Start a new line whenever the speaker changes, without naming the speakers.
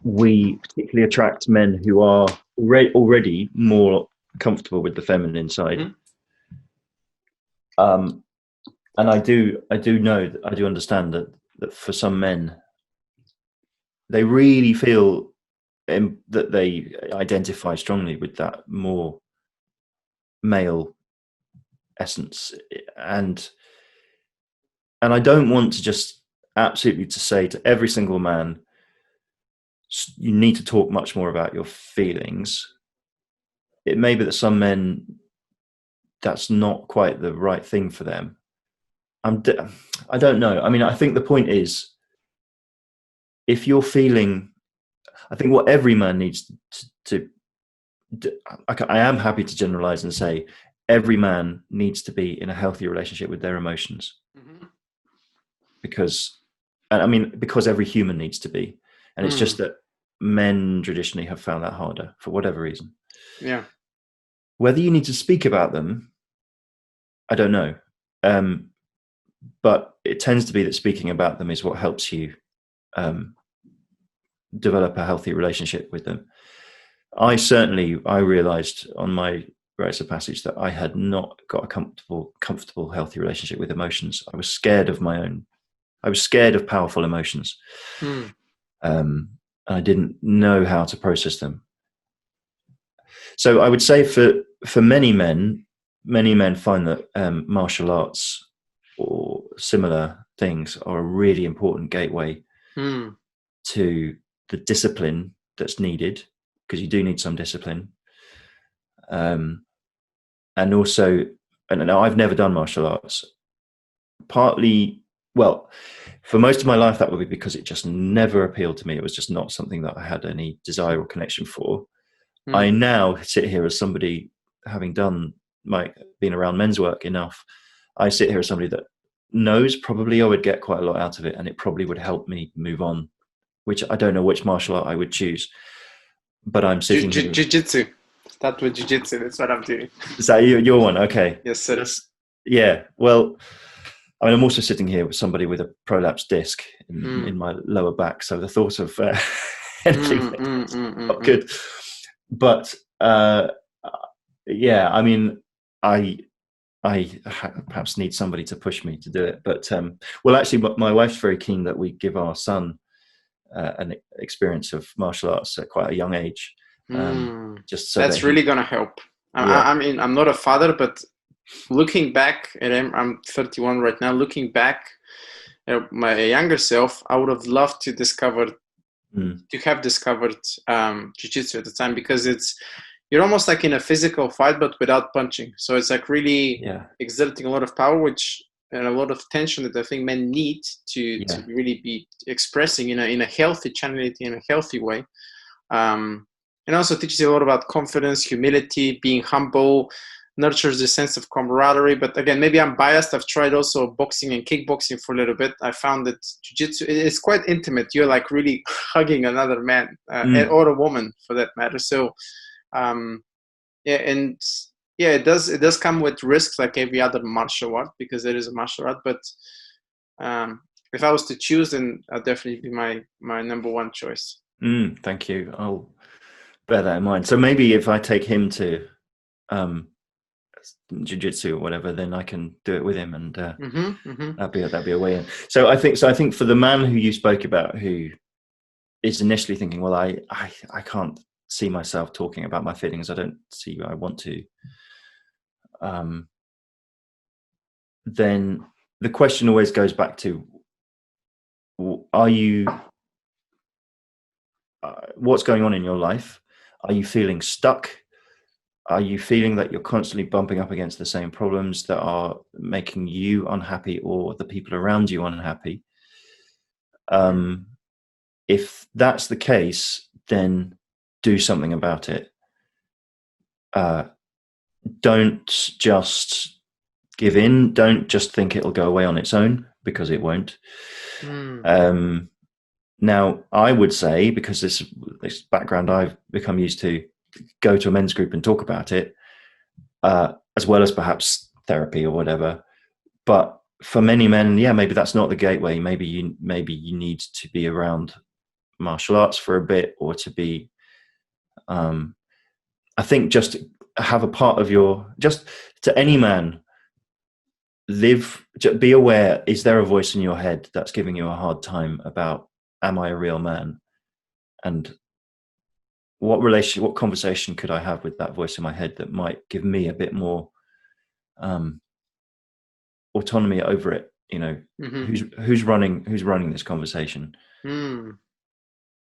we particularly attract men who are already more comfortable with the feminine side.
Mhm.
And I do know, I do understand that for some men, they really feel that they identify strongly with that more male essence, and I don't want to just absolutely to say to every single man, you need to talk much more about your feelings. It may be that some men, that's not quite the right thing for them. I don't know. I mean, I think the point is, if you're feeling, I think what every man needs I am happy to generalize and say every man needs to be in a healthy relationship with their emotions.
Mm-hmm.
Because every human needs to be. And it's just that men traditionally have found that harder for whatever reason.
Yeah.
Whether you need to speak about them, I don't know. But it tends to be that speaking about them is what helps you develop a healthy relationship with them. I realized on my rites of passage that I had not got a comfortable, healthy relationship with emotions. I was scared of powerful emotions. And I didn't know how to process them. So I would say for many men find that martial arts or similar things are a really important gateway to the discipline that's needed, because you do need some discipline. And also, and I've never done martial arts. Partly, well, for most of my life, that would be because it just never appealed to me. It was just not something that I had any desire or connection for. I now sit here as somebody, having been around men's work enough, I sit here as somebody that knows probably I would get quite a lot out of it, and it probably would help me move on, which I don't know which martial art I would choose. But I'm sitting here.
Jiu-jitsu. Start with jiu-jitsu. That's what I'm doing.
Is that your one? Okay.
Yes, sir.
Yeah. Well, I mean, I'm also sitting here with somebody with a prolapsed disc in my lower back, so the thought of anything not good. But yeah, I mean, I perhaps need somebody to push me to do it. But well, actually, my wife's very keen that we give our son an experience of martial arts at quite a young age. Just so
that's really gonna help. I mean, I'm not a father, but looking back, and I'm 31 right now. Looking back at my younger self, I would have loved to have discovered jiu-jitsu at the time, because you're almost like in a physical fight, but without punching. So it's like really exerting a lot of power, and a lot of tension that I think men need to really be expressing in a healthy channel, in a healthy way. And also teaches you a lot about confidence, humility, being humble, nurtures a sense of camaraderie. But again, maybe I'm biased. I've tried also boxing and kickboxing for a little bit. I found that jiu-jitsu is quite intimate. You're like really hugging another man or a woman for that matter. So it does come with risks like every other martial art, because it is a martial art. But if I was to choose, then I'd definitely be my number one choice.
Thank you. I'll bear that in mind. So maybe if I take him to jiu-jitsu or whatever, then I can do it with him, and that'd be a way in. So I think for the man who you spoke about, who is initially thinking, well, I can't see myself talking about my feelings, I don't see I want to, then the question always goes back to, are you what's going on in your life? Are you feeling stuck? Are you feeling that you're constantly bumping up against the same problems that are making you unhappy or the people around you unhappy? If that's the case, then do something about it. Don't just give in. Don't just think it'll go away on its own, because it won't. Now, I would say, because this background I've become used to, go to a men's group and talk about it, as well as perhaps therapy or whatever. But for many men, maybe that's not the gateway. Maybe you need to be around martial arts for a bit, or to be, I think just have a part of your, just to any man, be aware, is there a voice in your head that's giving you a hard time about, am I a real man? And what conversation could I have with that voice in my head that might give me a bit more autonomy over it? You know, who's running this conversation?